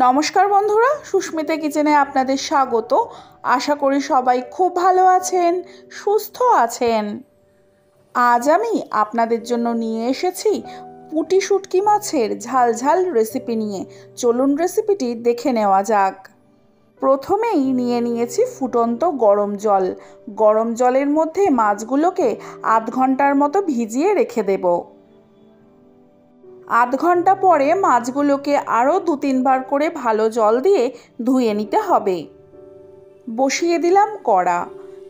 নমস্কার বন্ধুরা, সুস্মিতা কিচেনে আপনাদের স্বাগত। আশা করি সবাই খুব ভালো আছেন, সুস্থ আছেন। আজ আমি আপনাদের জন্য নিয়ে এসেছি পুঁটি শুটকি মাছের ঝাল ঝাল রেসিপি নিয়ে। চলুন রেসিপিটি দেখে নেওয়া যাক। প্রথমেই নিয়ে নিয়েছি ফুটন্ত গরম জল। গরম জলের মধ্যে মাছগুলোকে আধ ঘন্টার মতো ভিজিয়ে রেখে দেব। আধ ঘন্টা পরে মাছগুলোকে আরও 2-3 বার করে ভালো জল দিয়ে ধুয়ে নিতে হবে। বসিয়ে দিলাম কড়া।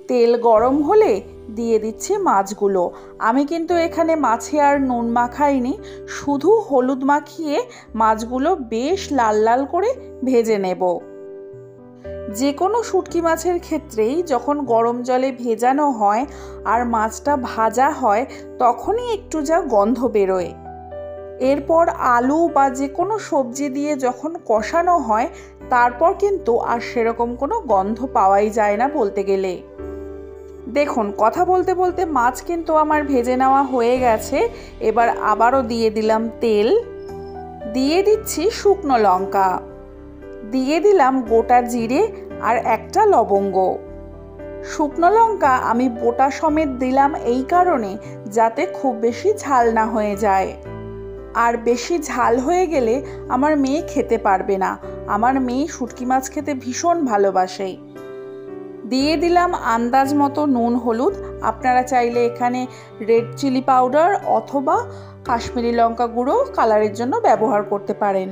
তেল গরম হলে দিয়ে দিচ্ছি মাছগুলো। আমি কিন্তু এখানে মাছে আর নুন মাখাইনি, শুধু হলুদ মাখিয়ে মাছগুলো বেশ লাল লাল করে ভেজে নেব। যে কোনো শুটকি মাছের ক্ষেত্রেই যখন গরম জলে ভেজানো হয় আর মাছটা ভাজা হয় তখনই একটু যা গন্ধ বেরোয়। এরপর আলু বা যে কোনো সবজি দিয়ে যখন কষানো হয় তারপর কিন্তু আর সেরকম কোনো গন্ধ পাওয়াই যায় না বলতে গেলে। দেখুন, কথা বলতে বলতে মাছ কিন্তু আমার ভেজে নেওয়া হয়ে গেছে। এবার আবারও দিয়ে দিলাম তেল, দিয়ে দিচ্ছি শুকনো লঙ্কা, দিয়ে দিলাম গোটা জিরে আর একটা লবঙ্গ। শুকনো লঙ্কা আমি বোটা সমেত দিলাম এই কারণে যাতে খুব বেশি ঝাল না হয়ে যায়। আর বেশি ঝাল হয়ে গেলে আমার মেয়ে খেতে পারবে না। আমার মেয়ে শুটকি মাছ খেতে ভীষণ ভালোবাসে। দিয়ে দিলাম আন্দাজ মতো নুন হলুদ। আপনারা চাইলে এখানে রেড চিলি পাউডার অথবা কাশ্মীরি লঙ্কা গুঁড়ো কালারের জন্য ব্যবহার করতে পারেন।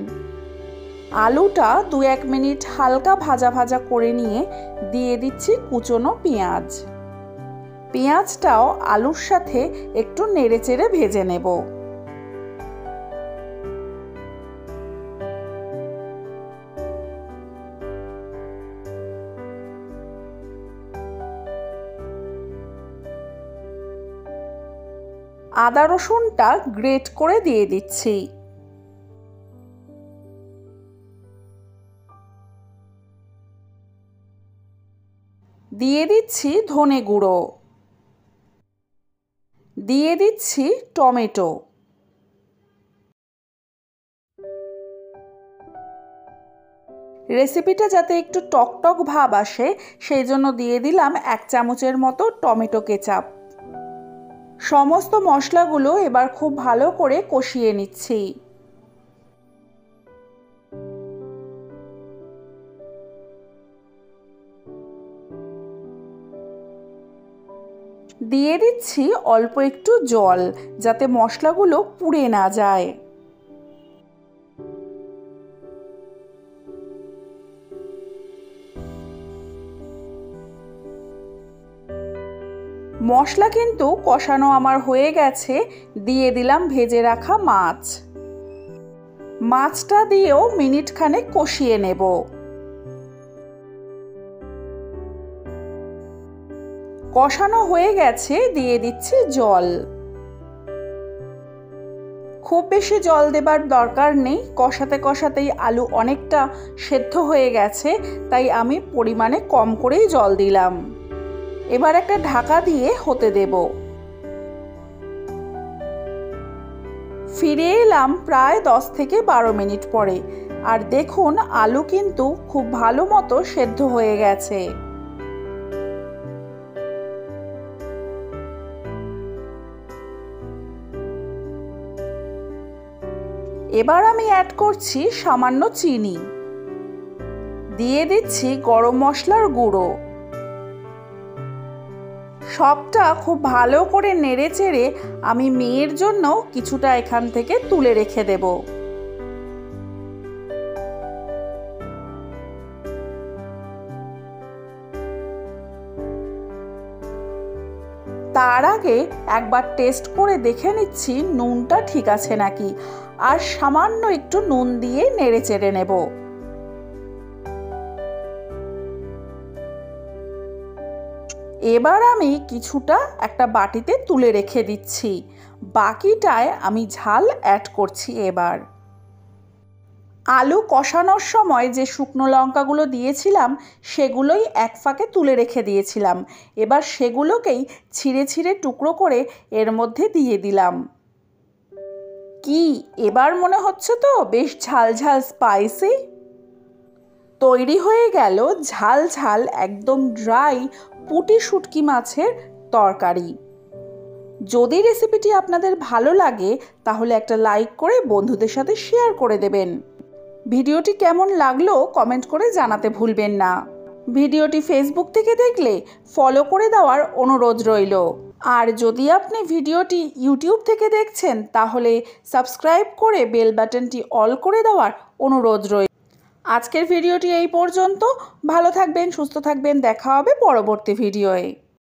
আলুটা 2-1 মিনিট হালকা ভাজা ভাজা করে নিয়ে দিয়ে দিচ্ছি কুচনো পেঁয়াজ। পেঁয়াজটাও আলুর সাথে একটু নেড়েচেড়ে ভেজে নেব। আদা রসুনটা গ্রেট করে দিয়ে দিচ্ছি। দিয়ে দিচ্ছি ধনে গুঁড়ো, দিয়ে দিচ্ছি টমেটো। রেসিপিটা যাতে একটু টকটক ভাব আসে সেই জন্য দিয়ে দিলাম 1 চামচের মতো টমেটো কেচাপ। সমস্ত মশলাগুলো এবার খুব ভালো করে কষিয়ে নিচ্ছি। দিয়ে দিচ্ছি অল্প একটু জল যাতে মশলাগুলো পুড়ে না যায়। মশলা কিন্তু কষানো আমার হয়ে গেছে। দিয়ে দিলাম ভেজে রাখা মাছ। মাছটা দিয়েও মিনিট খানেক কষিয়ে নেব। কষানো হয়ে গেছে, দিয়ে দিচ্ছি জল। খুব বেশি জল দেবার দরকার নেই, কষাতে কষাতেই আলু অনেকটা সেদ্ধ হয়ে গেছে, তাই আমি পরিমাণে কম করেই জল দিলাম। এবার একটা ঢাকা দিয়ে হতে দেব। ফিরে এলাম প্রায় 10 থেকে 12 মিনিট পরে। আর দেখুন, আলু কিন্তু খুব ভালো মতো সেদ্ধ হয়ে গেছে। এবার আমি অ্যাড করছি সামান্য চিনি, দিয়ে দিচ্ছি গরম মশলার গুঁড়ো। সবটা খুব ভালো করে নেড়েচেড়ে আমি মেয়ের জন্য কিছুটা এখান থেকে তুলে রেখে দেব। তার আগে একবার টেস্ট করে দেখে নিচ্ছি নুনটা ঠিক আছে নাকি, আর সামান্য একটু নুন দিয়ে নেড়েচেড়ে নেব। এবার আমি কিছুটা একটা বাটিতে তুলে রেখে দিচ্ছি। বাকিটায় আমি ঝাল অ্যাড করছি। এবার আলু কষানোর সময় যে শুকনো লঙ্কাগুলো দিয়েছিলাম সেগুলোই এক ফাঁকে তুলে রেখে দিয়েছিলাম। এবার সেগুলোকেই ছিঁড়ে ছিঁড়ে টুকরো করে এর মধ্যে দিয়ে দিলাম। কি এবার মনে হচ্ছে তো বেশ ঝাল ঝাল স্পাইসি? তৈরি হয়ে গেল ঝাল ঝাল একদম ড্রাই পুঁটি শুটকি মাছের তরকারি। যদি রেসিপিটি আপনাদের ভালো লাগে তাহলে একটা লাইক করে বন্ধুদের সাথে শেয়ার করে দেবেন। ভিডিওটি কেমন লাগলো কমেন্ট করে জানাতে ভুলবেন না। ভিডিওটি ফেসবুক থেকে দেখলে ফলো করে দেওয়ার অনুরোধ রইল। আর যদি আপনি ভিডিওটি ইউটিউব থেকে দেখছেন তাহলে সাবস্ক্রাইব করে বেল বাটনটি অল করে দেওয়ার অনুরোধ রইল। আজকের ভিডিওটি এই পর্যন্ত। ভালো থাকবেন, সুস্থ থাকবেন, দেখা হবে পরবর্তী ভিডিওয়ে।